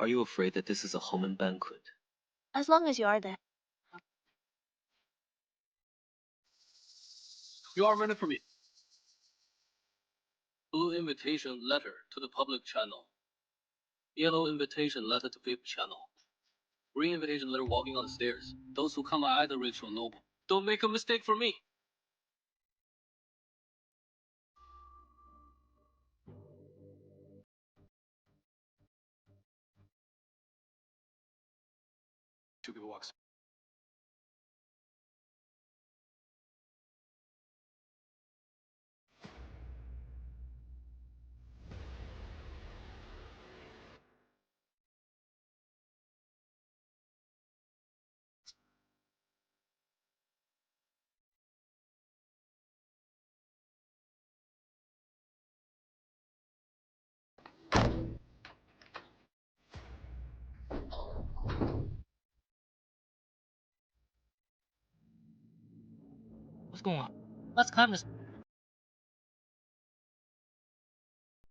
Are you afraid that this is a Homan banquet? As long as you are there. You are ready for me. Blue invitation letter to the public channel. Yellow invitation letter to VIP channel. Green invitation letter walking on the stairs. Those who come are either rich or noble. Don't make a mistake for me. Two people walks. What's going on? Let's climb this.